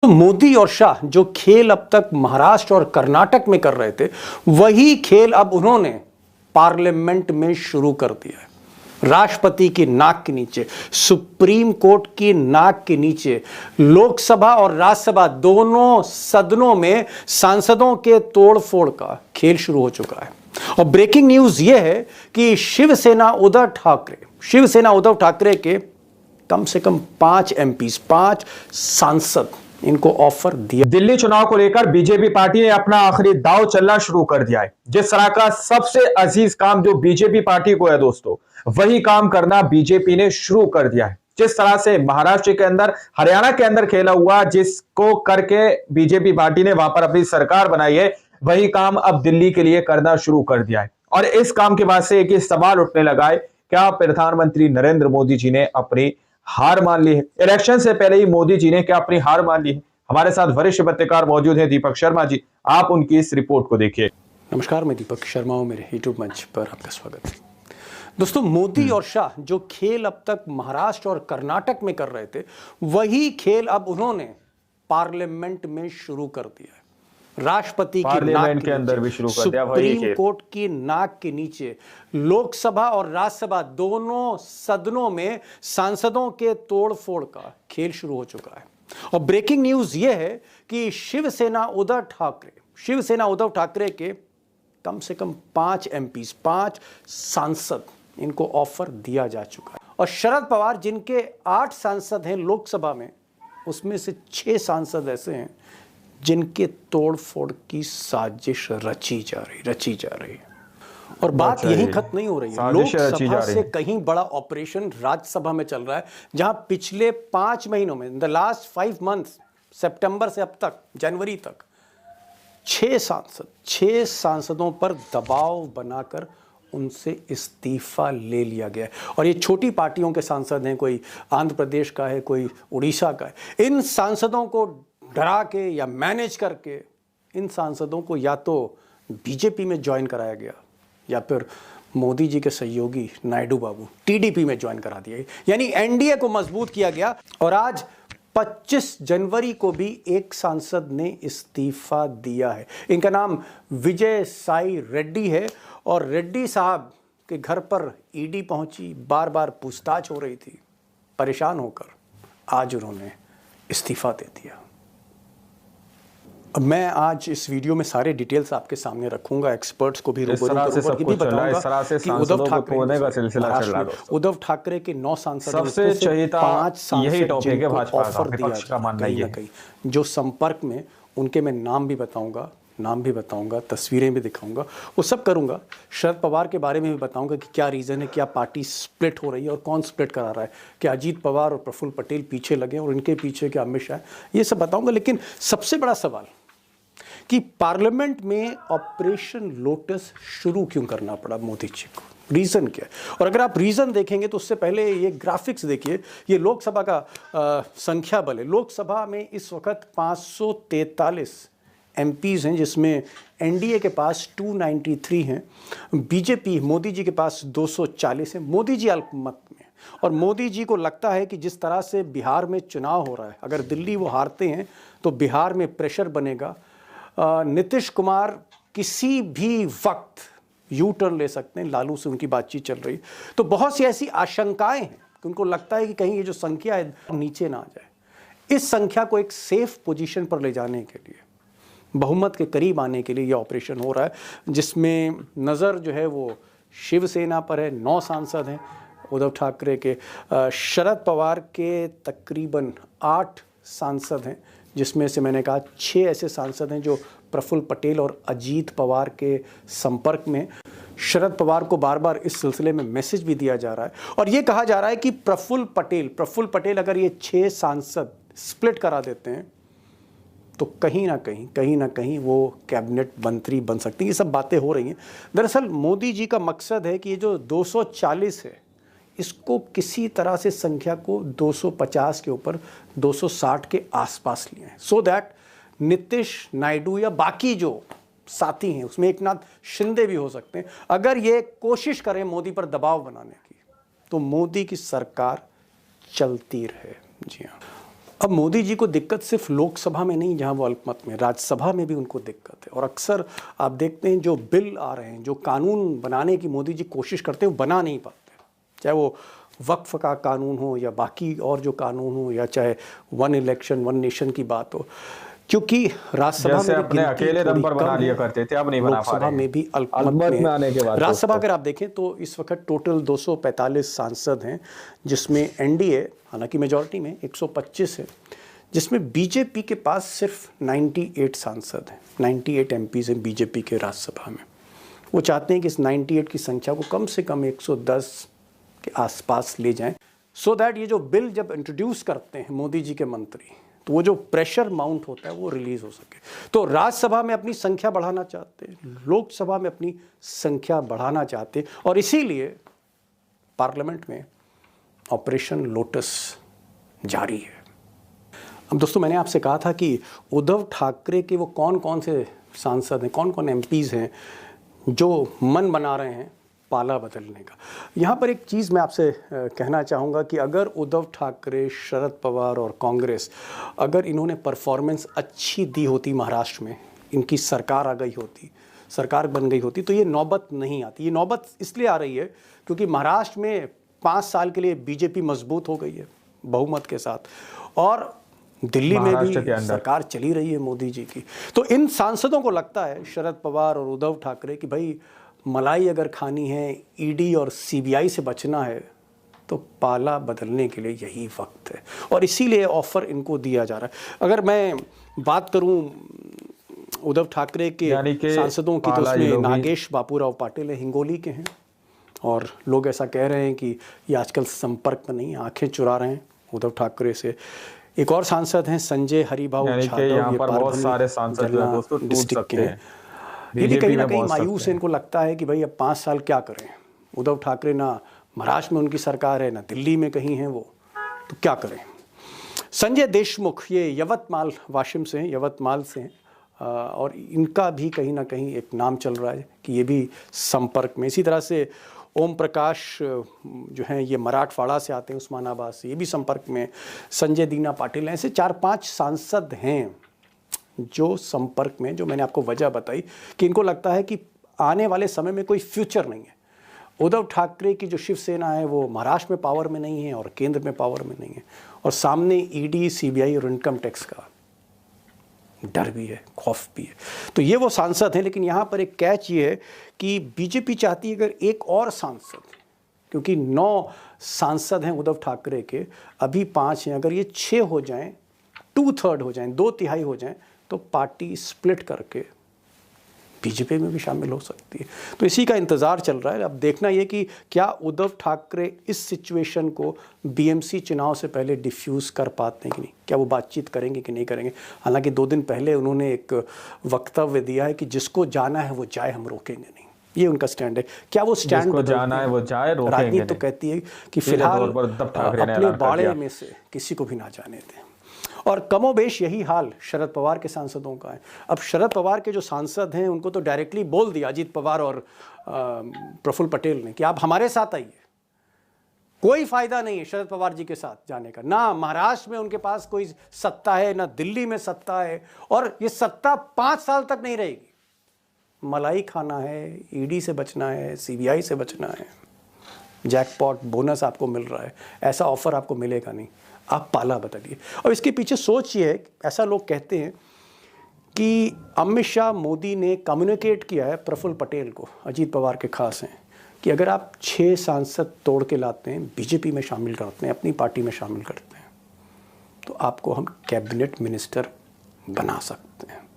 तो मोदी और शाह जो खेल अब तक महाराष्ट्र और कर्नाटक में कर रहे थे, वही खेल अब उन्होंने पार्लियामेंट में शुरू कर दिया है। राष्ट्रपति की नाक के नीचे, सुप्रीम कोर्ट की नाक के नीचे, लोकसभा और राज्यसभा दोनों सदनों में सांसदों के तोड़फोड़ का खेल शुरू हो चुका है। और ब्रेकिंग न्यूज यह है कि शिवसेना उद्धव ठाकरे के कम से कम 5 एमपीज, 5 सांसद इनको ऑफर दिया। दिल्ली चुनाव को लेकर बीजेपी पार्टी ने अपना आखिरी दांव चलना शुरू कर दिया है। जिस तरह का सबसे अजीज काम जो बीजेपी पार्टी को है दोस्तों, वही काम करना बीजेपी ने शुरू कर दिया है। जिस तरह से महाराष्ट्र के अंदर, हरियाणा के अंदर खेला हुआ, जिसको करके बीजेपी पार्टी ने वहां पर अपनी सरकार बनाई है, वही काम अब दिल्ली के लिए करना शुरू कर दिया है। और इस काम के बाद से एक ही सवाल उठने लगा है, क्या प्रधानमंत्री नरेंद्र मोदी जी ने अपनी हार मान ली है? इलेक्शन से पहले ही मोदी जी ने क्या अपनी हार मान ली है? हमारे साथ वरिष्ठ पत्रकार मौजूद हैं दीपक शर्मा जी, आप उनकी इस रिपोर्ट को देखिए। नमस्कार, मैं दीपक शर्मा हूं, मेरे यूट्यूब मंच पर आपका स्वागत है। दोस्तों, मोदी और शाह जो खेल अब तक महाराष्ट्र और कर्नाटक में कर रहे थे, वही खेल अब उन्होंने पार्लियामेंट में शुरू कर दिया है। राष्ट्रपति की नाक के अंदर भी शुरू कर दिया, सुप्रीम कोर्ट की नाक के नीचे, लोकसभा और राज्यसभा दोनों सदनों में सांसदों के तोड़फोड़ का खेल शुरू हो चुका है। और ब्रेकिंग न्यूज यह है कि शिवसेना उद्धव ठाकरे के कम से कम 5 एमपीज, 5 सांसद इनको ऑफर दिया जा चुका है। और शरद पवार जिनके 8 सांसद हैं लोकसभा में, उसमें से 6 सांसद ऐसे हैं जिनके तोड़फोड़ की साजिश रची जा रही है। और बात यही खत्म नहीं हो रही है, लोकसभा से कहीं बड़ा ऑपरेशन राज्यसभा में चल रहा है, जहां पिछले 5 महीनों में, इन द लास्ट 5 मंथ्स, सितंबर से अब तक जनवरी तक 6 सांसदों पर दबाव बनाकर उनसे इस्तीफा ले लिया गया है। और ये छोटी पार्टियों के सांसद हैं, कोई आंध्र प्रदेश का है, कोई उड़ीसा का है। इन सांसदों को डरा के या मैनेज करके इन सांसदों को या तो बीजेपी में ज्वाइन कराया गया, या फिर मोदी जी के सहयोगी नायडू बाबू टीडीपी में ज्वाइन करा दिया, यानी एनडीए को मजबूत किया गया। और आज 25 जनवरी को भी एक सांसद ने इस्तीफा दिया है। इनका नाम विजय साई रेड्डी है। और रेड्डी साहब के घर पर ईडी पहुंची, बार बार पूछताछ हो रही थी। परेशान होकर आज उन्होंने इस्तीफा दे दिया। अब मैं आज इस वीडियो में सारे डिटेल्स आपके सामने रखूंगा, एक्सपर्ट्स को भी रूबरू करूंगा, ये भी बताऊंगा कि उद्धव ठाकरे के 9 सांसदों में से 5 सांसद जिनको ऑफर दिया कहीं ना कहीं, जो संपर्क में उनके मैं नाम भी बताऊंगा, तस्वीरें भी दिखाऊंगा, वो सब करूंगा। शरद पवार के बारे में भी बताऊंगा कि क्या रीज़न है, क्या पार्टी स्प्लिट हो रही है और कौन स्प्लिट करा रहा है, क्या अजीत पवार और प्रफुल्ल पटेल पीछे लगे और इनके पीछे क्या अमित शाह, ये सब बताऊंगा। लेकिन सबसे बड़ा सवाल कि पार्लियामेंट में ऑपरेशन लोटस शुरू क्यों करना पड़ा मोदी जी को, रीज़न क्या है? और अगर आप रीज़न देखेंगे तो उससे पहले ये ग्राफिक्स देखिए, ये लोकसभा का संख्या बल है। लोकसभा में इस वक्त 543 एमपीज हैं, जिसमें एनडीए के पास 293 हैं, बीजेपी मोदी जी के पास 240 हैं। मोदी जी अल्पमत में, और मोदी जी को लगता है कि जिस तरह से बिहार में चुनाव हो रहा है, अगर दिल्ली वो हारते हैं तो बिहार में प्रेशर बनेगा। नीतीश कुमार किसी भी वक्त यू टर्न ले सकते हैं, लालू से उनकी बातचीत चल रही। तो बहुत सी ऐसी आशंकाएं हैं कि उनको लगता है कि कहीं ये जो संख्या है नीचे ना आ जाए। इस संख्या को एक सेफ पोजीशन पर ले जाने के लिए, बहुमत के करीब आने के लिए ये ऑपरेशन हो रहा है, जिसमें नज़र जो है वो शिवसेना पर है। 9 सांसद हैं उद्धव ठाकरे के, शरद पवार के तकरीबन 8 सांसद हैं, जिसमें से मैंने कहा 6 ऐसे सांसद हैं जो प्रफुल्ल पटेल और अजीत पवार के संपर्क में। शरद पवार को बार बार इस सिलसिले में मैसेज भी दिया जा रहा है, और ये कहा जा रहा है कि प्रफुल्ल पटेल अगर ये 6 सांसद स्प्लिट करा देते हैं तो कहीं ना कहीं वो कैबिनेट मंत्री बन सकती है। ये सब बातें हो रही हैं। दरअसल मोदी जी का मकसद है कि ये जो 240 है, इसको किसी तरह से संख्या को 250 के ऊपर 260 के आसपास लिए हैं, सो दैट नीतीश, नायडू या बाकी जो साथी हैं, उसमें एकनाथ शिंदे भी हो सकते हैं, अगर ये कोशिश करें मोदी पर दबाव बनाने की, तो मोदी की सरकार चलती रहे। जी हाँ। अब मोदी जी को दिक्कत सिर्फ लोकसभा में नहीं, जहां वो अल्पमत में, राज्यसभा में भी उनको दिक्कत है। और अक्सर आप देखते हैं जो बिल आ रहे हैं, जो कानून बनाने की मोदी जी कोशिश करते हैं, वो बना नहीं पाते। चाहे वो वक्फ का कानून हो या बाकी और जो कानून हो, या चाहे वन इलेक्शन वन नेशन की बात हो, क्योंकि राज्यसभा में अपने अकेले दम पर बना लिया करते थे, अब नहीं बना पा रहे। लोकसभा में भी अल्पमत में आने के बाद राज्यसभा अगर आप देखें तो इस वक्त टोटल 245 सांसद हैं, जिसमें एनडीए हालांकि मेजॉरिटी में 125 है, जिसमें बीजेपी के पास सिर्फ 98 सांसद हैं, 98 एमपीज हैं बीजेपी के राज्यसभा में। वो चाहते हैं कि इस 98 की संख्या को कम से कम 110 के आसपास ले जाएं, सो दैट ये जो बिल जब इंट्रोड्यूस करते हैं मोदी जी के मंत्री, तो वो जो प्रेशर माउंट होता है वो रिलीज हो सके। तो राज्यसभा में अपनी संख्या बढ़ाना चाहते हैं, लोकसभा में अपनी संख्या बढ़ाना चाहते हैं, और इसीलिए पार्लियामेंट में ऑपरेशन लोटस जारी है। अब दोस्तों, मैंने आपसे कहा था कि उद्धव ठाकरे के वो कौन कौन से सांसद हैं, कौन कौन एमपीज हैं जो मन बना रहे हैं पाला बदलने का। यहाँ पर एक चीज़ मैं आपसे कहना चाहूँगा कि अगर उद्धव ठाकरे, शरद पवार और कांग्रेस, अगर इन्होंने परफॉर्मेंस अच्छी दी होती महाराष्ट्र में, इनकी सरकार आ गई होती, सरकार बन गई होती, तो ये नौबत नहीं आती। ये नौबत इसलिए आ रही है क्योंकि महाराष्ट्र में 5 साल के लिए बीजेपी मजबूत हो गई है बहुमत के साथ, और दिल्ली में भी सरकार चली रही है मोदी जी की। तो इन सांसदों को लगता है, शरद पवार और उद्धव ठाकरे, कि भाई मलाई अगर खानी है, ईडी और सीबीआई से बचना है, तो पाला बदलने के लिए यही वक्त है, और इसीलिए ऑफर इनको दिया जा रहा है। अगर मैं बात करूं उद्धव ठाकरे के सांसदों की, तो उसमें नागेश बापूराव पाटिल है, हिंगोली के हैं, और लोग ऐसा कह रहे हैं कि ये आजकल संपर्क में नहीं, आंखें चुरा रहे हैं उद्धव ठाकरे से। एक और सांसद हैं संजय हरिभाऊ यादव, यहाँ पर बहुत सारे सांसद डिस्ट्रिक्ट के हैं। ये भी कहीं ना कहीं मायूस है, इनको लगता है कि भाई अब 5 साल क्या करें, उद्धव ठाकरे ना महाराष्ट्र में उनकी सरकार है, ना दिल्ली में कहीं है वो, तो क्या करें। संजय देशमुख ये यवतमाल वाशिम से हैं, यवतमाल से हैं, और इनका भी कहीं ना कहीं एक नाम चल रहा है कि ये भी संपर्क में। इसी तरह से ओम प्रकाश जो हैं ये मराठवाड़ा से आते हैं, उस्मानाबाद से, ये भी संपर्क में। संजय दीना पाटिल हैं, ऐसे 4-5 सांसद हैं जो संपर्क में, जो मैंने आपको वजह बताई कि इनको लगता है कि आने वाले समय में कोई फ्यूचर नहीं है। उद्धव ठाकरे की जो शिवसेना है वो महाराष्ट्र में पावर में नहीं है और केंद्र में पावर में नहीं है, और सामने ईडी, सीबीआई और इनकम टैक्स का डर भी है, खौफ भी है। तो ये वो सांसद हैं, लेकिन यहाँ पर एक कैच ये है कि बीजेपी चाहती है अगर एक और सांसद, क्योंकि 9 सांसद हैं उद्धव ठाकरे के, अभी 5 हैं, अगर ये 6 हो जाएं, 2/3 हो जाएं, 2/3 हो जाएं, तो पार्टी स्प्लिट करके बीजेपी में भी शामिल हो सकती है। तो इसी का इंतज़ार चल रहा है। अब देखना ये कि क्या उद्धव ठाकरे इस सिचुएशन को बीएमसी चुनाव से पहले डिफ्यूज़ कर पाते हैं कि नहीं, क्या वो बातचीत करेंगे कि नहीं करेंगे। हालांकि 2 दिन पहले उन्होंने एक वक्तव्य दिया है कि जिसको जाना है वो जाए, हम रोकेंगे नहीं, ये उनका स्टैंड है। क्या वो स्टैंड जिसको जाना है वो जाए, रोकेंगे नहीं। राजनीति तो कहती है कि फिलहाल अपने बाड़े में से किसी को भी ना जाने दें, और कमोबेश यही हाल शरद पवार के सांसदों का है। अब शरद पवार के जो सांसद हैं उनको तो डायरेक्टली बोल दिया अजीत पवार और प्रफुल्ल पटेल ने कि आप हमारे साथ आइए, कोई फायदा नहीं है शरद पवार जी के साथ जाने का। ना महाराष्ट्र में उनके पास कोई सत्ता है, ना दिल्ली में सत्ता है, और ये सत्ता 5 साल तक नहीं रहेगी। मलाई खाना है, ईडी से बचना है, सीबीआई से बचना है, जैकपॉट बोनस आपको मिल रहा है, ऐसा ऑफर आपको मिलेगा नहीं, आप पाला बदलिए। और इसके पीछे सोच ये है, ऐसा लोग कहते हैं कि अमित शाह मोदी ने कम्युनिकेट किया है प्रफुल्ल पटेल को, अजीत पवार के खास हैं, कि अगर आप 6 सांसद तोड़ के लाते हैं, बीजेपी में शामिल करते हैं, अपनी पार्टी में शामिल करते हैं, तो आपको हम कैबिनेट मिनिस्टर बना सकते हैं,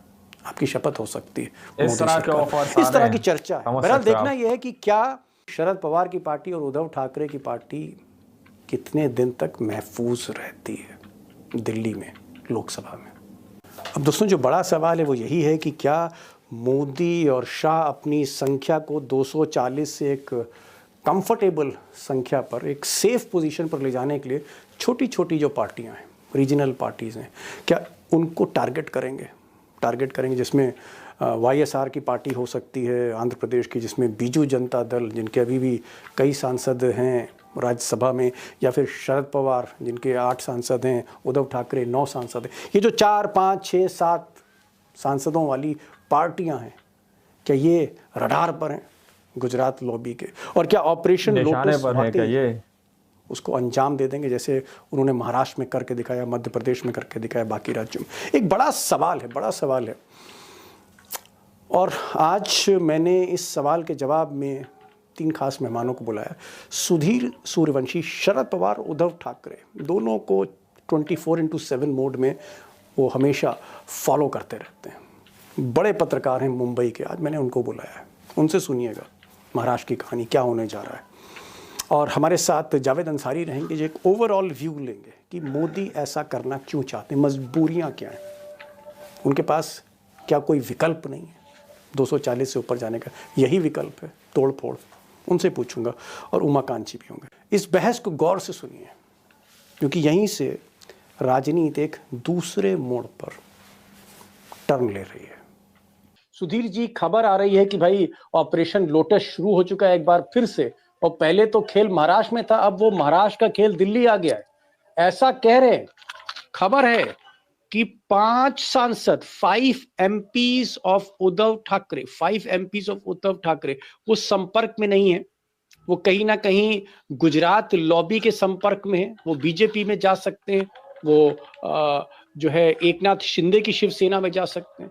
आपकी शपथ हो सकती है। इस तरह की चर्चा है। बहरहाल देखना यह है कि क्या शरद पवार की पार्टी और उद्धव ठाकरे की पार्टी कितने दिन तक महफूज रहती है दिल्ली में, लोकसभा में। अब दोस्तों, जो बड़ा सवाल है वो यही है कि क्या मोदी और शाह अपनी संख्या को 240 से एक कंफर्टेबल संख्या पर, एक सेफ पोजीशन पर ले जाने के लिए छोटी छोटी जो पार्टियां हैं, रीजनल पार्टीज़ हैं, क्या उनको टारगेट करेंगे, जिसमें वाईएसआर की पार्टी हो सकती है आंध्र प्रदेश की, जिसमें बीजू जनता दल, जिनके अभी भी कई सांसद हैं राज्यसभा में, या फिर शरद पवार जिनके 8 सांसद हैं, उद्धव ठाकरे 9 सांसद हैं, ये जो 4, 5, 6, 7 सांसदों वाली पार्टियां हैं, क्या ये रडार पर हैं गुजरात लॉबी के? और क्या ऑपरेशन लोटस पर है क्या ये उसको अंजाम दे देंगे जैसे उन्होंने महाराष्ट्र में करके दिखाया, मध्य प्रदेश में करके दिखाया, बाकी राज्यों में? एक बड़ा सवाल है, बड़ा सवाल है। और आज मैंने इस सवाल के जवाब में 3 खास मेहमानों को बुलाया। सुधीर सूर्यवंशी, शरद पवार, उद्धव ठाकरे, दोनों को 24/7 मोड में वो हमेशा फॉलो करते रहते हैं। बड़े पत्रकार हैं मुंबई के, आज मैंने उनको बुलाया है, उनसे सुनिएगा महाराष्ट्र की कहानी क्या होने जा रहा है। और हमारे साथ जावेद अंसारी रहेंगे जो एक ओवरऑल व्यू लेंगे कि मोदी ऐसा करना क्यों चाहते हैं, मजबूरियां क्या हैं, उनके पास क्या कोई विकल्प नहीं है 240 से ऊपर जाने का, यही विकल्प है तोड़ फोड़, उनसे पूछूंगा। और उमाकांत जी भी होंगे। इस बहस को गौर से सुनिए क्योंकि यहीं से राजनीति एक दूसरे मोड़ पर टर्न ले रही है। सुधीर जी, खबर आ रही है कि भाई ऑपरेशन लोटस शुरू हो चुका है एक बार फिर से, और पहले तो खेल महाराष्ट्र में था, अब वो महाराष्ट्र का खेल दिल्ली आ गया है, ऐसा कह रहे हैं। खबर है कि 5 सांसद 5 MPs of Uddhav Thackeray 5 MPs of Uddhav Thackeray वो संपर्क में नहीं है, वो कहीं ना कहीं गुजरात लॉबी के संपर्क में है, वो बीजेपी में जा सकते हैं, वो जो है एकनाथ शिंदे की शिवसेना में जा सकते हैं।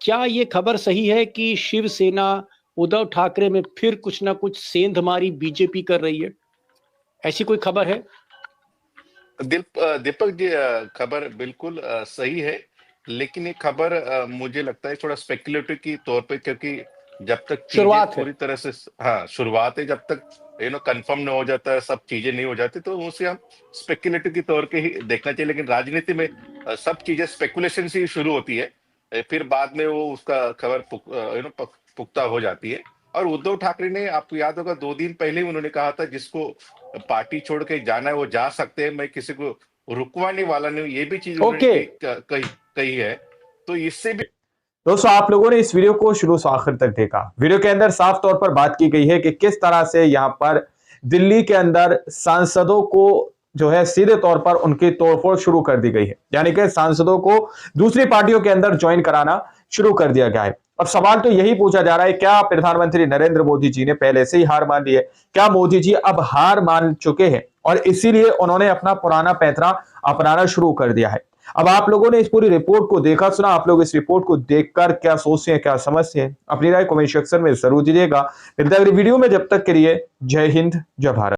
क्या ये खबर सही है कि शिवसेना उद्धव ठाकरे में फिर कुछ ना कुछ सेंधमारी बीजेपी कर रही है? ऐसी कोई खबर है? दीपक जी, खबर बिल्कुल सही है, लेकिन ये खबर मुझे लगता है थोड़ा स्पेकुलेटिव की तौर पे, क्योंकि जब तक शुरुआत पूरी तरह से शुरुआत है, जब तक कंफर्म नहीं हो जाता है, सब चीजें नहीं हो जाती, तो उसे हम स्पेकुलेटिव की तौर पे ही देखना चाहिए। लेकिन राजनीति में सब चीजें स्पेकुलेशन से ही शुरू होती है, फिर बाद में वो उसका खबर पुख्ता हो जाती है। और उद्धव ठाकरे ने, आपको याद होगा 2 दिन पहले ही उन्होंने कहा था जिसको पार्टी छोड़ के जाना है वो जा सकते हैं, मैं किसी को रुकवाने वाला नहीं, ये भी चीज उन्होंने कही है। तो इससे भी दोस्तों, आप लोगों ने इस वीडियो को शुरू से आखिर तक देखा। वीडियो के अंदर साफ तौर पर बात की गई है कि किस तरह से यहां पर दिल्ली के अंदर सांसदों को जो है सीधे तौर पर उनकी तोड़फोड़ शुरू कर दी गई है, यानी कि सांसदों को दूसरी पार्टियों के अंदर ज्वाइन कराना शुरू कर दिया गया है। अब सवाल तो यही पूछा जा रहा है, क्या प्रधानमंत्री नरेंद्र मोदी जी ने पहले से ही हार मान ली है? क्या मोदी जी अब हार मान चुके हैं और इसीलिए उन्होंने अपना पुराना पैंतरा अपनाना शुरू कर दिया है? अब आप लोगों ने इस पूरी रिपोर्ट को देखा सुना, आप लोग इस रिपोर्ट को देखकर क्या सोचते हैं, क्या समझते हैं, अपनी राय कमेंट सेक्शन में जरूर दीजिएगा। मिलते हैं अगली वीडियो में, जब तक के लिए जय हिंद, जय भारत।